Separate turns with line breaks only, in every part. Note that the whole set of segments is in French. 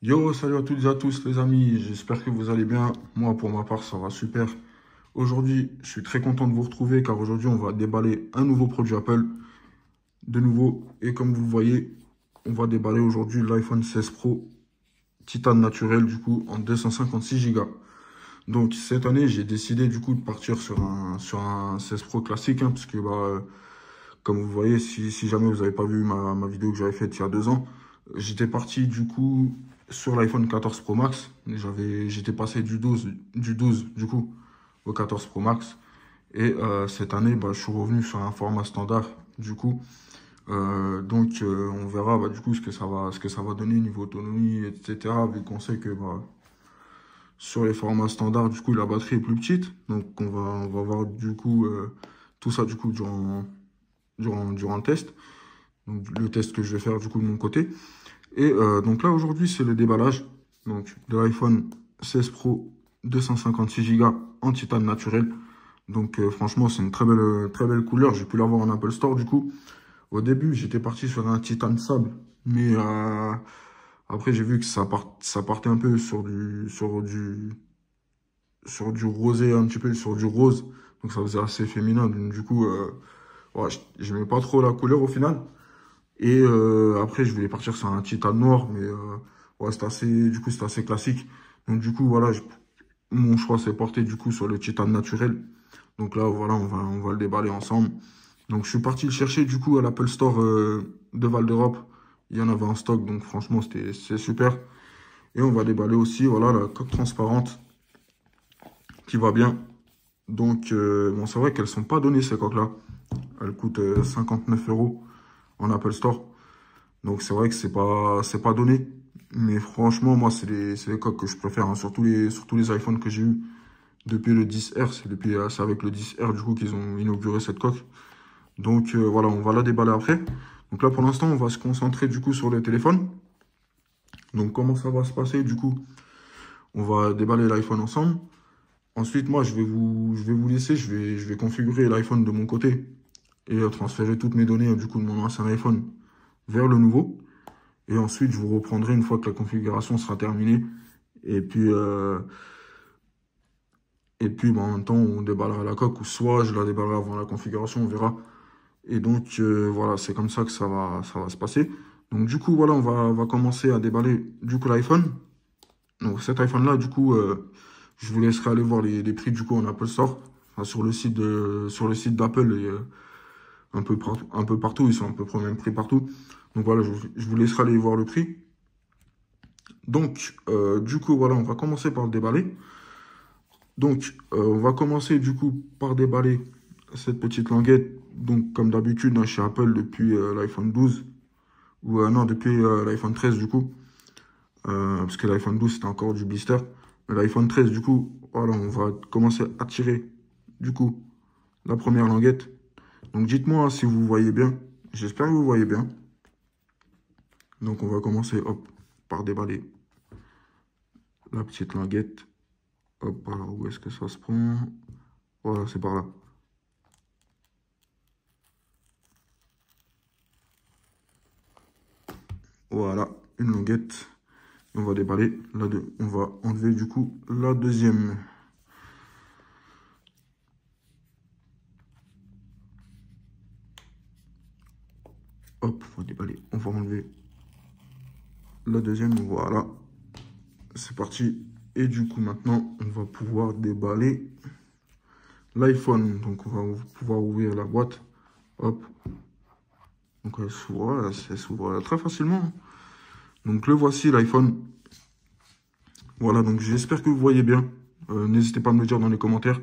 Yo, salut à toutes et à tous les amis, j'espère que vous allez bien. Moi, pour ma part, ça va super. Aujourd'hui, je suis très content de vous retrouver car aujourd'hui, on va déballer un nouveau produit Apple, de nouveau. Et comme vous le voyez, on va déballer aujourd'hui l'iPhone 16 Pro titane naturel, du coup, en 256 Go. Donc, cette année, j'ai décidé, du coup, de partir sur un 16 Pro classique, parce que, comme vous voyez, si jamais vous n'avez pas vu ma vidéo que j'avais faite il y a 2 ans, j'étais parti du coup sur l'iPhone 14 Pro Max. J'étais passé du 12 du coup au 14 Pro Max. Et cette année, je suis revenu sur un format standard du coup. On verra du coup ce que ça va donner niveau autonomie, etc. Vu qu'on sait que sur les formats standards, du coup, la batterie est plus petite. Donc on va voir du coup tout ça du coup durant le test. Donc, le test que je vais faire du coup de mon côté. Et donc là aujourd'hui c'est le déballage donc, de l'iPhone 16 Pro 256 Go en titane naturel. Donc franchement c'est une très belle couleur. J'ai pu l'avoir en Apple Store du coup. Au début j'étais parti sur un titane sable. Mais après j'ai vu que ça partait un peu sur du rosé, un petit peu sur du rose. Donc ça faisait assez féminin. Donc, du coup ouais, j'aimais pas trop la couleur au final. Et après, je voulais partir sur un titane noir, mais ouais, c'est assez classique. Donc du coup, voilà, mon choix s'est porté du coup sur le titane naturel. Donc là, voilà, on va le déballer ensemble. Donc je suis parti le chercher du coup à l'Apple Store de Val d'Europe. Il y en avait en stock, donc franchement, c'est super. Et on va déballer aussi, voilà, la coque transparente qui va bien. Donc, bon, c'est vrai qu'elles sont pas données ces coques-là. Elles coûtent 59 € en Apple Store. Donc c'est vrai que c'est pas donné. Mais franchement, moi, c'est les coques que je préfère, hein, sur tous les iPhones que j'ai eu depuis le 10R. C'est avec le 10R du coup qu'ils ont inauguré cette coque. Donc voilà, on va la déballer après. Donc là, pour l'instant, on va se concentrer du coup sur le téléphone. Donc comment ça va se passer du coup? On va déballer l'iPhone ensemble. Ensuite, moi, je vais vous laisser, je vais configurer l'iPhone de mon côté et transférer toutes mes données du coup de mon ancien iPhone vers le nouveau. Et ensuite, je vous reprendrai une fois que la configuration sera terminée. Et puis, en même temps, on déballera la coque, ou soit je la déballerai avant la configuration, on verra. Et donc, voilà, c'est comme ça que ça va se passer. Donc, du coup, voilà, on va commencer à déballer, du coup, l'iPhone. Donc, cet iPhone-là, du coup, je vous laisserai aller voir les prix, du coup, en Apple Store. Enfin, sur le site d'Apple et un peu partout. Ils sont à peu près au même prix partout. Donc, voilà, je vous laisserai aller voir le prix. Donc, du coup, voilà, on va commencer par le déballer. Donc, on va commencer du coup par déballer cette petite languette. Donc, comme d'habitude, hein, chez Apple depuis l'iPhone 12, ou non, depuis l'iPhone 13 du coup, parce que l'iPhone 12 c'était encore du blister. Mais L'iPhone 13 du coup, voilà, on va commencer à tirer du coup la première languette. Donc, dites-moi si vous voyez bien. J'espère que vous voyez bien. Donc, on va commencer hop, par déballer la petite languette. Hop, alors où est-ce que ça se prend? Voilà, c'est par là. Voilà, une languette. On va déballer la deux. On va enlever du coup la deuxième. Hop, on va déballer. On va enlever la deuxième. Voilà, c'est parti. Et du coup, maintenant, on va pouvoir déballer l'iPhone. Donc, on va pouvoir ouvrir la boîte. Hop. Donc, elle s'ouvre très facilement. Donc, le voici, l'iPhone. Voilà, donc j'espère que vous voyez bien. N'hésitez pas à me le dire dans les commentaires.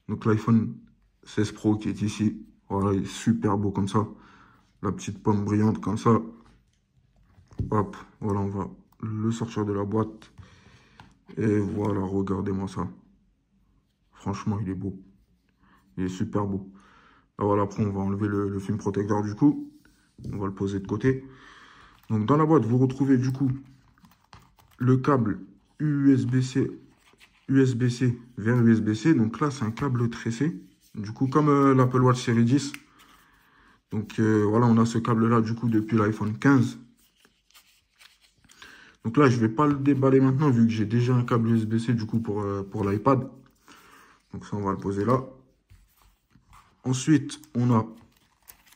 Donc, l'iPhone 16 Pro qui est ici. Voilà, il est super beau comme ça. La petite pomme brillante comme ça. Hop, voilà, on va le sortir de la boîte. Et voilà, regardez-moi ça. Franchement, il est beau. Il est super beau. Là, voilà, après, on va enlever le film protecteur du coup. On va le poser de côté. Donc, dans la boîte, vous retrouvez du coup le câble USB-C vers USB-C. Donc là, c'est un câble tressé. Du coup, comme l'Apple Watch série 10. Donc voilà, on a ce câble-là du coup depuis l'iPhone 15. Donc là, je vais pas le déballer maintenant vu que j'ai déjà un câble USB-C du coup pour l'iPad. Donc ça, on va le poser là. Ensuite, on a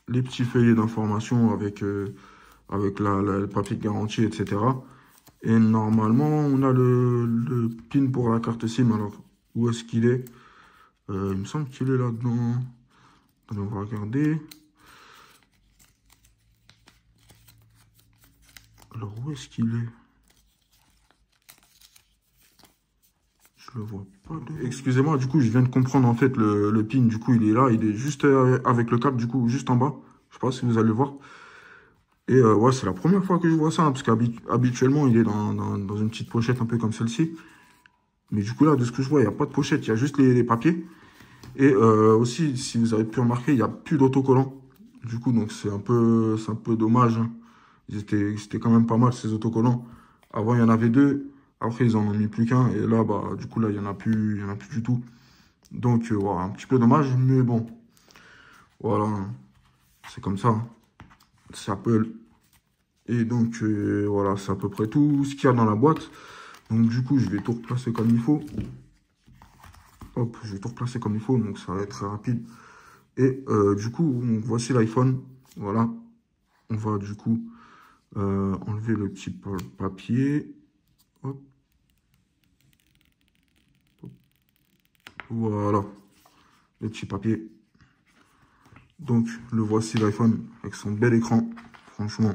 les petits feuillets d'information avec le papier de garantie, etc. Et normalement, on a le pin pour la carte SIM. Alors, où est-ce qu'il est? Il me semble qu'il est là-dedans. Allez, on va regarder. Alors, où est-ce qu'il est? Je le vois pas. Excusez-moi, du coup, je viens de comprendre en fait le pin. Du coup, il est là. Il est juste avec le câble, du coup, juste en bas. Je sais pas si vous allez voir. Et ouais, c'est la première fois que je vois ça, hein, parce qu'habituellement, il est dans une petite pochette un peu comme celle-ci. Mais du coup, là, de ce que je vois, il n'y a pas de pochette, il y a juste les papiers. Et aussi, si vous avez pu remarquer, il n'y a plus d'autocollants. Du coup, donc c'est un peu dommage, hein. C'était quand même pas mal, ces autocollants. Avant, il y en avait deux. Après, ils en ont mis plus qu'un. Et là, bah, du coup, là, il y en a plus du tout. Donc, voilà, un petit peu dommage, mais bon. Voilà, hein. C'est comme ça, hein. C'est Apple. Et donc, voilà, c'est à peu près tout ce qu'il y a dans la boîte. Donc, du coup, je vais tout replacer comme il faut. Hop, je vais tout replacer comme il faut, donc ça va être très rapide. Et du coup, donc, voici l'iPhone. Voilà. On va du coup enlever le petit papier. Hop. Voilà. Le petit papier. Donc, le voici l'iPhone avec son bel écran. Franchement,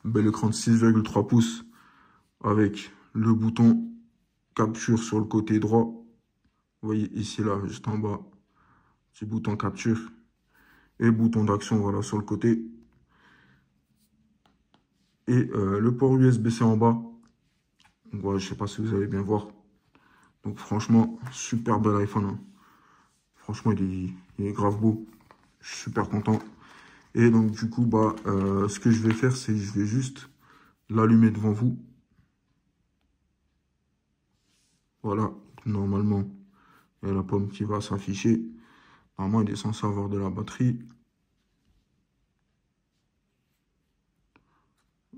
bel écran de 6,3 pouces avec le bouton capture sur le côté droit. Vous voyez ici, là, juste en bas, petit bouton capture et bouton d'action, voilà, sur le côté. Et le port USB-C en bas. Donc, voilà, je sais pas si vous allez bien voir. Donc, franchement, super bel iPhone, hein. Franchement, il est grave beau. Je suis super content. Et donc, du coup, bah, ce que je vais faire, c'est que je vais juste l'allumer devant vous. Voilà, normalement, il y a la pomme qui va s'afficher. Normalement, il est censé avoir de la batterie.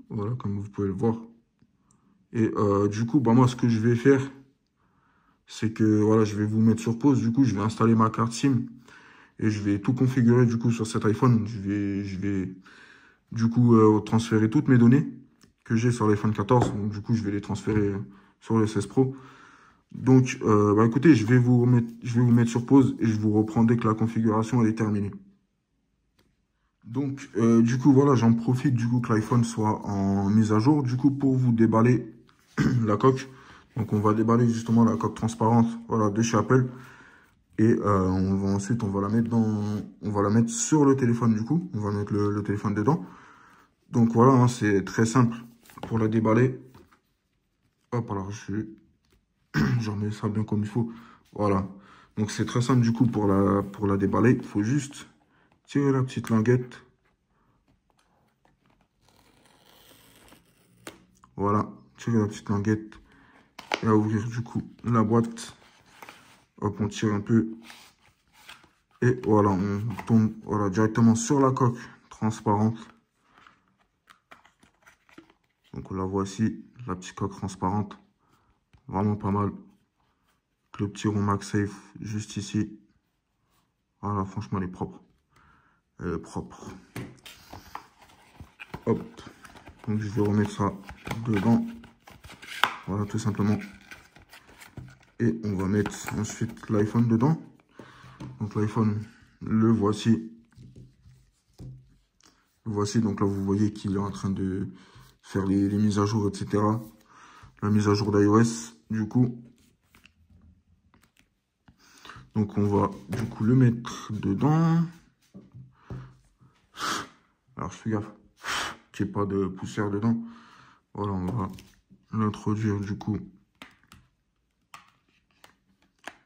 Voilà, comme vous pouvez le voir. Et du coup, bah, moi, ce que je vais faire, c'est que voilà, je vais vous mettre sur pause. Du coup, je vais installer ma carte SIM et je vais tout configurer du coup sur cet iPhone. Je vais du coup transférer toutes mes données que j'ai sur l'iPhone 14. Donc, du coup, je vais les transférer sur le 16 Pro. Donc, bah, écoutez, je vais vous mettre sur pause et je vous reprends dès que la configuration elle est terminée. Donc, du coup, voilà, j'en profite du coup que l'iPhone soit en mise à jour, du coup, pour vous déballer la coque. Donc, on va déballer justement la coque transparente, voilà, de chez Apple. Et ensuite, on va la mettre sur le téléphone, du coup. On va mettre le téléphone dedans. Donc, voilà, hein, c'est très simple pour la déballer. Hop, alors, j'en mets ça bien comme il faut. Voilà. Donc, c'est très simple, du coup, pour la déballer. Il faut juste tirer la petite languette. Voilà, tirer la petite languette et à ouvrir du coup la boîte. Hop, on tire un peu. Et voilà, on tombe voilà, directement sur la coque transparente. Donc la voici, la petite coque transparente. Vraiment pas mal. Le petit rond MagSafe juste ici. Voilà, franchement, elle est propre. Elle est propre. Hop. Donc je vais remettre ça dedans. Voilà, tout simplement. Et on va mettre ensuite l'iPhone dedans. Donc l'iPhone, le voici. Le voici, donc là vous voyez qu'il est en train de faire les mises à jour, etc. La mise à jour d'iOS, du coup. Donc on va du coup le mettre dedans. Alors je fais gaffe qu'il n'y ait pas de poussière dedans. Voilà, on va l'introduire du coup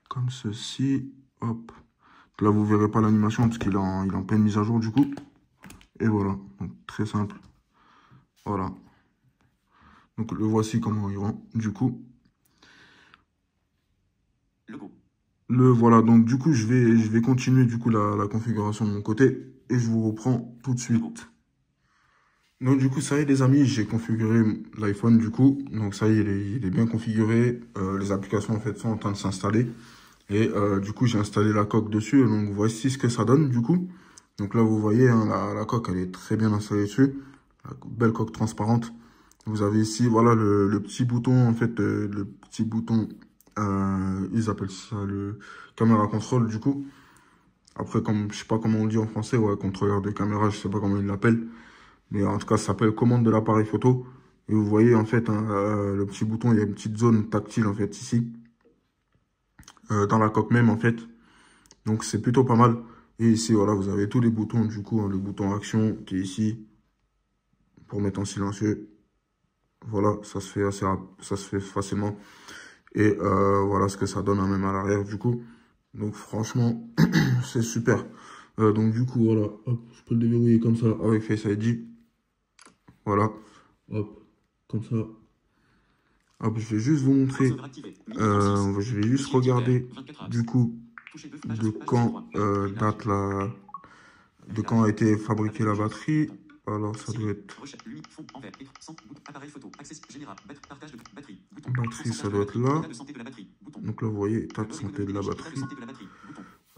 comme ceci. Hop. Là vous verrez pas l'animation parce qu'il est en pleine mise à jour du coup. Et voilà, donc très simple. Voilà. Donc le voici comment il rend du coup. Le voilà, donc du coup je vais continuer du coup la configuration de mon côté et je vous reprends tout de suite. Donc du coup, ça y est les amis, j'ai configuré l'iPhone du coup. Donc ça y est, il est bien configuré. Les applications en fait sont en train de s'installer. Et du coup, j'ai installé la coque dessus. Donc voici ce que ça donne du coup. Donc là, vous voyez, hein, la coque, elle est très bien installée dessus. La belle coque transparente. Vous avez ici, voilà, le petit bouton, en fait, le petit bouton, ils appellent ça le caméra control du coup. Après, comme je sais pas comment on le dit en français, ouais, contrôleur de caméra, je sais pas comment ils l'appellent. Mais en tout cas, ça s'appelle commande de l'appareil photo. Et vous voyez, en fait, hein, le petit bouton, il y a une petite zone tactile, en fait, ici. Dans la coque même, en fait. Donc, c'est plutôt pas mal. Et ici, voilà, vous avez tous les boutons, du coup, hein, le bouton action qui est ici pour mettre en silencieux. Voilà, ça se fait ça se fait facilement. Et voilà ce que ça donne, hein, même à l'arrière, du coup. Donc, franchement, c'est super. Donc, du coup, voilà, hop, je peux le déverrouiller comme ça avec Face ID. Voilà, hop, comme ça. Hop, je vais juste vous montrer, je vais juste regarder du coup de quand date de quand a été fabriquée la batterie. Alors ça doit être batterie, ça doit être là. Donc là vous voyez, état de santé de la batterie.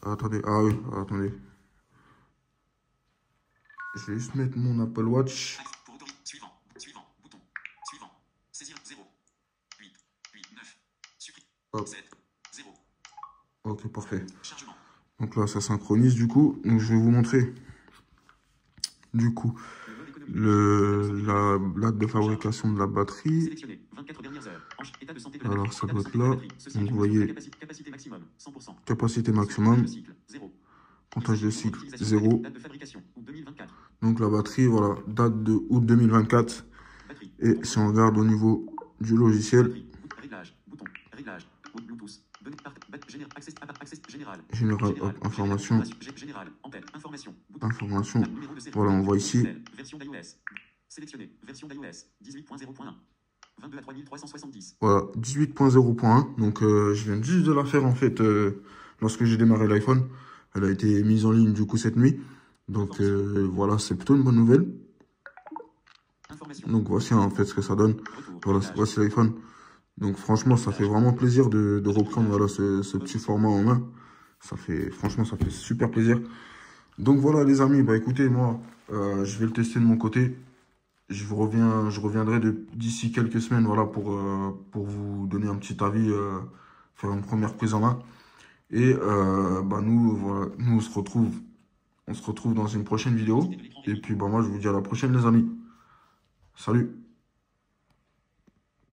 Ah, attendez, ah oui, attendez. Je vais juste mettre mon Apple Watch. Hop. Ok, parfait. Donc là, ça synchronise du coup. Donc je vais vous montrer du coup la date de fabrication de la batterie. Alors ça doit être là. Donc vous voyez, capacité maximum, comptage de cycle 0. Donc la batterie, voilà, date de août 2024. Et si on regarde au niveau du logiciel, général, hop, information, voilà, on voit ici, voilà, 18.0.1, donc je viens juste de la faire en fait, lorsque j'ai démarré l'iPhone, elle a été mise en ligne du coup cette nuit, donc voilà, c'est plutôt une bonne nouvelle. Donc voici en fait ce que ça donne, voilà, voici l'iPhone. Donc franchement, ça fait vraiment plaisir de reprendre voilà, ce petit format en main. Franchement, ça fait super plaisir. Donc voilà les amis, bah écoutez, moi, je vais le tester de mon côté. Je reviendrai d'ici quelques semaines voilà, pour vous donner un petit avis, faire une première prise en main. Et bah, voilà, nous on se retrouve dans une prochaine vidéo. Et puis bah, moi, je vous dis à la prochaine les amis. Salut!